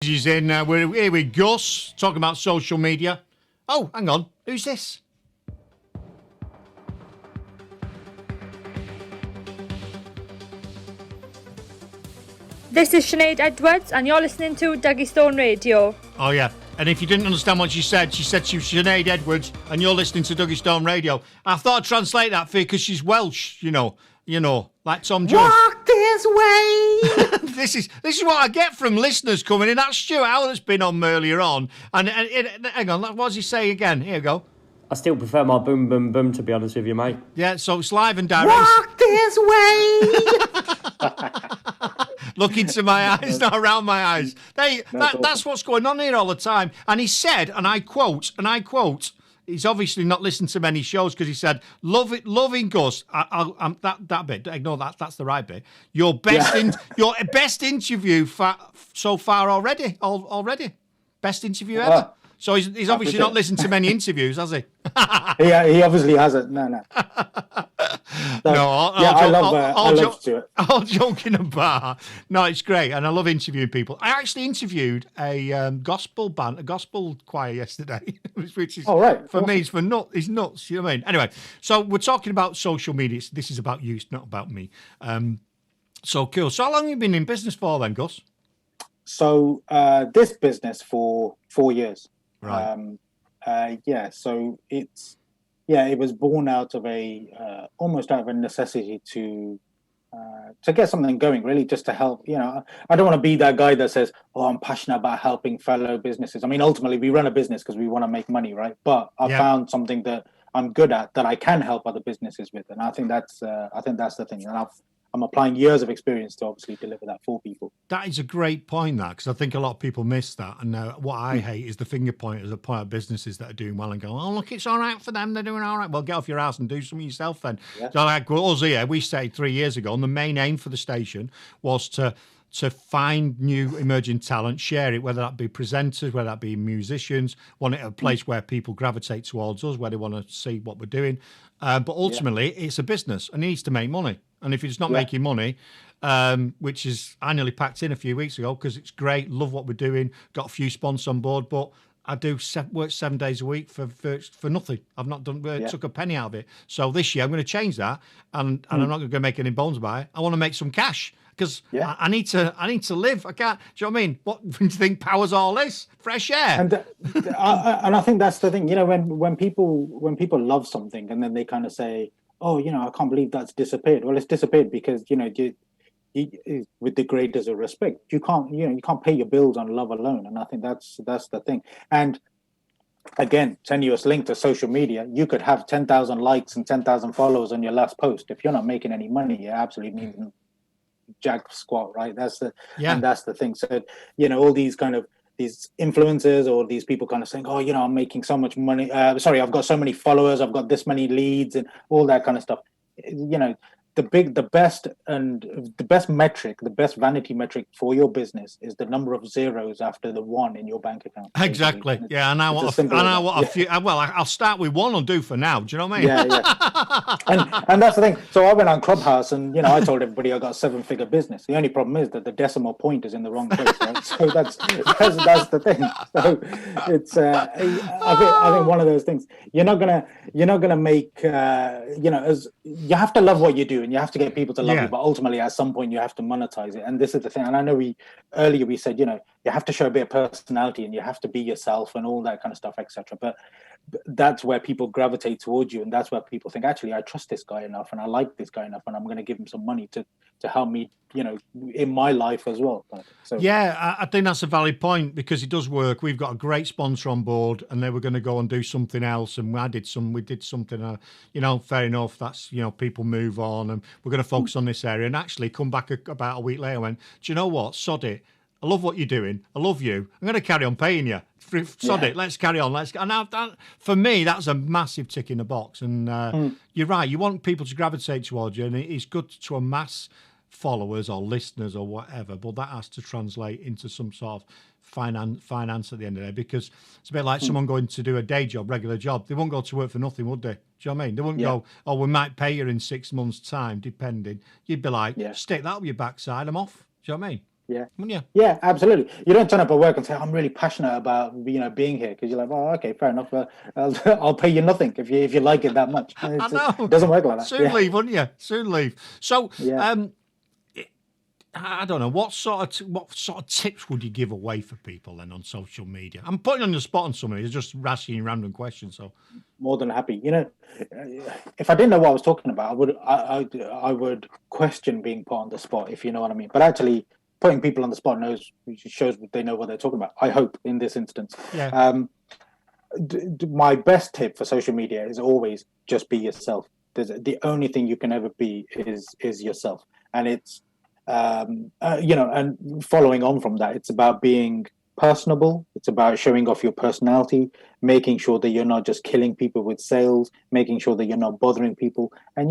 messages in. We're here with Gus, talking about social media. Oh, hang on. Who's this? This is Sinead Edwards, and you're listening to Duggystone Radio. Oh, yeah. And if you didn't understand what she said she was Sinead Edwards, and you're listening to Duggystone Radio. I thought I'd translate that for you because she's Welsh, you know, like Tom Jones. Walk this way. This is what I get from listeners coming in. That's Stuart Howell that's been on earlier on. And hang on, what does he say again? Here you go. I still prefer my boom, boom, boom, to be honest with you, mate. Yeah, so it's live and direct. Walk this way. Look into my eyes, not around my eyes. That's what's going on here all the time. And he said, and I quote, he's obviously not listened to many shows because he said, loving Gus. That bit, ignore that. That's the right bit. Your best interview so far already. Best interview ever. So he's obviously not listened to many interviews, has he? He obviously hasn't. No. I love Stuart. All joking apart. No, it's great, and I love interviewing people. I actually interviewed a gospel band, a gospel choir yesterday, which is for me, it's nuts. You know what I mean? Anyway, so we're talking about social media. This is about you, it's not about me. So cool. So how long have you been in business for then, Gus? So this business for 4 years. Right. So it was born out of almost out of a necessity to get something going, really, just to help. I don't want to be that guy that says, "Oh, I'm passionate about helping fellow businesses." I mean, ultimately, we run a business because we want to make money, right? But I found something that I'm good at that I can help other businesses with, and I think that's the thing. And I'm applying years of experience to obviously deliver that for people. That is a great point, that, because I think a lot of people miss that. And what I hate is the finger pointers that point at businesses that are doing well and go, "Oh, look, it's all right for them. They're doing all right." Well, get off your ass and do something yourself then. Yeah. So like us here, we said 3 years ago, and the main aim for the station was to find new emerging talent, share it, whether that be presenters, whether that be musicians, want it a place where people gravitate towards us, where they want to see what we're doing. But ultimately, it's a business and it needs to make money. And if it's not making money, which is I nearly packed in a few weeks ago because it's great, love what we're doing, got a few sponsors on board, but I do work 7 days a week for nothing. I've not took a penny out of it. So this year I'm going to change that, and I'm not going to make any bones about it. I want to make some cash because I need to live. I can't. Do you know what I mean? What do you think powers all this? Fresh air. And I think that's the thing. When people love something and then they kind of say, "Oh, I can't believe that's disappeared." Well, it's disappeared because you, with the greatest of respect, you can't pay your bills on love alone, and I think that's the thing. And again, tenuous link to social media. You could have 10,000 likes and 10,000 followers on your last post. If you're not making any money, you absolutely mean jack squat, right? And that's the thing. So all these kind of these influencers or these people kind of saying, "Oh, I'm making so much money. I've got so many followers. I've got this many leads and all that kind of stuff." The best metric, the best vanity metric for your business is the number of zeros after the one in your bank account. Exactly. Yeah, and I'll start with one. I'll do for now. Do you know what I mean? Yeah. and that's the thing. So I went on Clubhouse, and I told everybody I got a 7-figure business. The only problem is that the decimal point is in the wrong place, right? So that's the thing. So it's I think one of those things. You're not gonna make as you have to love what you do. And you have to get people to love you, but ultimately at some point you have to monetize it. And this is the thing. And I know we said, you have to show a bit of personality and you have to be yourself and all that kind of stuff, etc. But that's where people gravitate towards you, and that's where people think, actually, I trust this guy enough and I like this guy enough and I'm going to give him some money to help me, in my life as well. So I think that's a valid point because it does work. We've got a great sponsor on board, and they were going to go and do something else, and we did something. Fair enough. That's people move on, and we're going to focus on this area. And actually, come back about a week later, I went, do you know what? Sod it. I love what you're doing. I love you. I'm going to carry on paying you. Sod it. Let's carry on. For me, that's a massive tick in the box. And you're right. You want people to gravitate towards you, and it's good to amass followers or listeners or whatever, but that has to translate into some sort of finance at the end of the day, because it's a bit like someone going to do a day job, regular job. They won't go to work for nothing, would they? Do you know what I mean? They wouldn't go, "Oh, we might pay you in 6 months' time," depending. You'd be like, "Stick that up your backside, I'm off." Do you know what I mean? Yeah. Wouldn't you? Yeah, absolutely. You don't turn up at work and say, "I'm really passionate about being here," because you're like, "Oh, okay, fair enough. I'll pay you nothing if you like it that much." I know. It doesn't work like that. Soon leave, wouldn't you? Soon leave. So, Yeah. I don't know what sort of tips would you give away for people then on social media? I'm putting on the spot on somebody who's just asking random questions. So More than happy. If I didn't know what I was talking about, I would question being put on the spot, if you know what I mean. But actually, putting people on the spot shows they know what they're talking about. I hope in this instance. yeah, My best tip for social media is always just be yourself. The only thing you can ever be is yourself, and it's and following on from that, it's about being personable. It's about showing off your personality, making sure that you're not just killing people with sales, making sure that you're not bothering people. And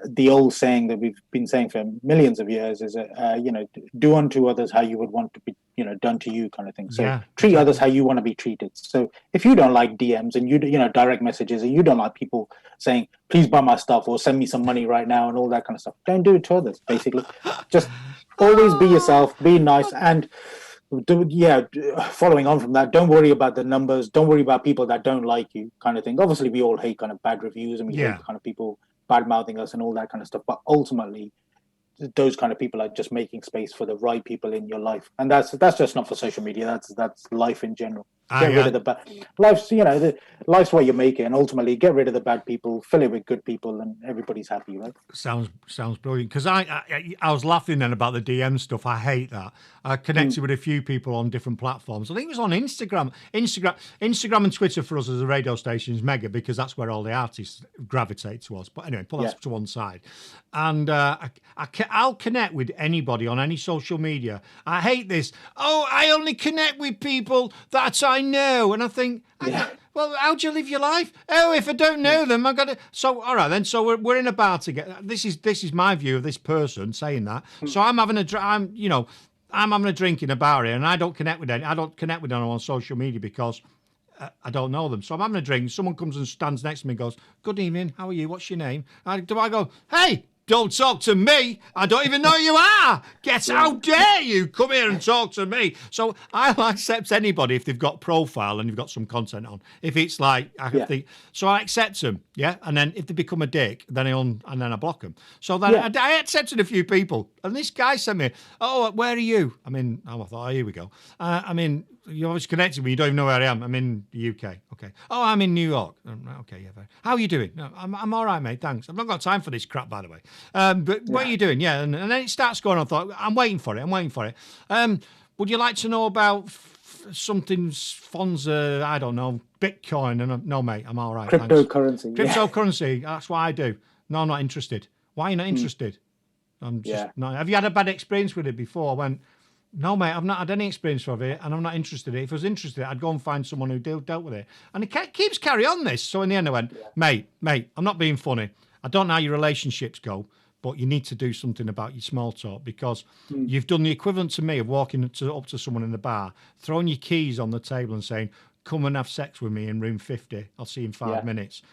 the old saying that we've been saying for millions of years is do unto others how you would want to be done to you, kind of thing. So treat exactly. others how you want to be treated. So if you don't like DMs and direct messages, and you don't like people saying please buy my stuff or send me some money right now and all that kind of stuff, don't do it to others. Basically, just always be yourself, be nice, and following on from that, don't worry about the numbers, don't worry about people that don't like you, kind of thing. Obviously we all hate kind of bad reviews, and we hate kind of people bad mouthing us and all that kind of stuff, but ultimately those kind of people are just making space for the right people in your life, and that's just not for social media. That's life in general. Get rid of the bad. Life's what you make it, and ultimately get rid of the bad people, fill it with good people, and everybody's happy, right? Sounds brilliant. Because I was laughing then about the DM stuff. I hate that. I connected with a few people on different platforms. I think it was on Instagram. Instagram and Twitter for us as a radio station is mega because that's where all the artists gravitate to us. But anyway, put that to one side. And I'll connect with anybody on any social media. I hate this. Oh, I only connect with people that I know. And I think, well, how do you live your life? Oh, if I don't know them, I got to. So, all right, then. So we're in a bar together. This is my view of this person saying that. So I'm having a drink in a bar here, and I don't connect with anyone on social media because I don't know them. So I'm having a drink. Someone comes and stands next to me and goes, "Good evening. How are you? What's your name?" I go, "Hey, don't talk to me. I don't even know who you are. How dare you come here and talk to me?" So I'll accept anybody if they've got profile and you've got some content on. If it's like, so I accept them, and then if they become a dick, then I block them. So then I accepted a few people, and this guy sent me, "Oh, where are you?" I thought, oh, here we go. You're always connected with me. You don't even know where I am. I'm in the UK. Okay. Oh, I'm in New York. Okay, yeah. How are you doing? No, I'm all right, mate. Thanks. I've not got time for this crap, by the way. But what are you doing? Yeah, and then it starts going on. I thought, I'm waiting for it. Would you like to know about something Fonza? I don't know, Bitcoin? And no, mate, I'm all right. Cryptocurrency. Cryptocurrency. That's what I do. No, I'm not interested. Why are you not interested? I'm just not. Have you had a bad experience with it before? I went, no, mate, I've not had any experience of it, and I'm not interested in it. If I was interested, I'd go and find someone who dealt with it. And it keeps carry on this. So in the end, I went, mate, I'm not being funny. I don't know how your relationships go, but you need to do something about your small talk because you've done the equivalent to me of walking up to someone in the bar, throwing your keys on the table and saying, "Come and have sex with me in room 50. I'll see you in 5 minutes."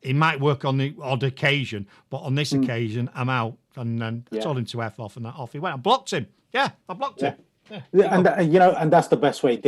It might work on the odd occasion, but on this occasion, I'm out. And then I told him to F off, and off he went. I blocked him. Yeah, I blocked him. Yeah, and that's the best way.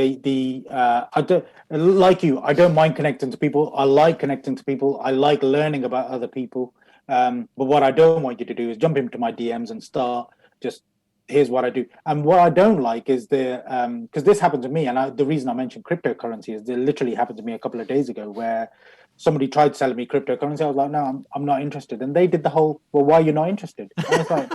I don't like you. I don't mind connecting to people. I like connecting to people. I like learning about other people. But what I don't want you to do is jump into my DMs and start just, here's what I do. And what I don't like is because this happened to me, and the reason I mentioned cryptocurrency is it literally happened to me a couple of days ago where somebody tried selling me cryptocurrency. I was like, no, I'm not interested. And they did the whole, well, why are you not interested? And I was like,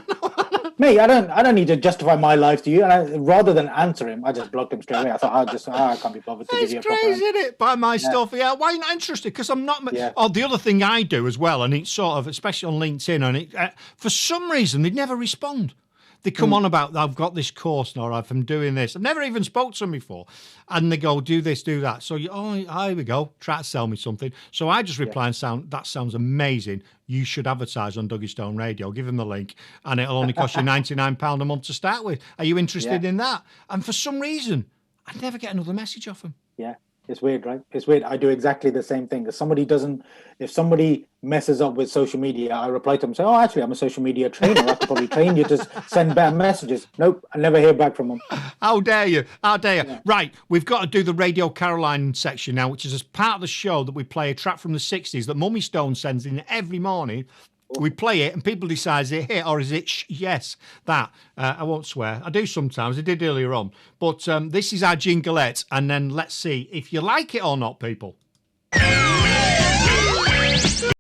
mate, I don't need to justify my life to you. And rather than answer him, I just blocked him straight away. I thought, I can't be bothered to give you a proper answer. It's crazy, isn't it? Buy my stuff. Yeah, why are you not interested? Because I'm not. Oh, the other thing I do as well, and it's sort of, especially on LinkedIn, and for some reason they never respond. They come on about, I've got this course now, I'm doing this. I've never even spoke to them before. And they go, do this, do that. So, here we go, try to sell me something. So I just reply and that sounds amazing. You should advertise on Duggystone Radio. Give them the link. And it'll only cost you £99 a month to start with. Are you interested in that? And for some reason, I never get another message off them. Yeah. It's weird, right? It's weird. I do exactly the same thing. If somebody messes up with social media, I reply to them and say, "Oh, actually, I'm a social media trainer. I could probably train you to send better messages." Nope, I never hear back from them. How dare you? How dare you? Yeah. Right, we've got to do the Radio Caroline section now, which is as part of the show that we play a track from the 60s that Mummy Stone sends in every morning. We play it and people decide, is it hit or is it yes? That. I won't swear. I do sometimes. I did earlier on. But this is our jinglette. And then let's see if you like it or not, people.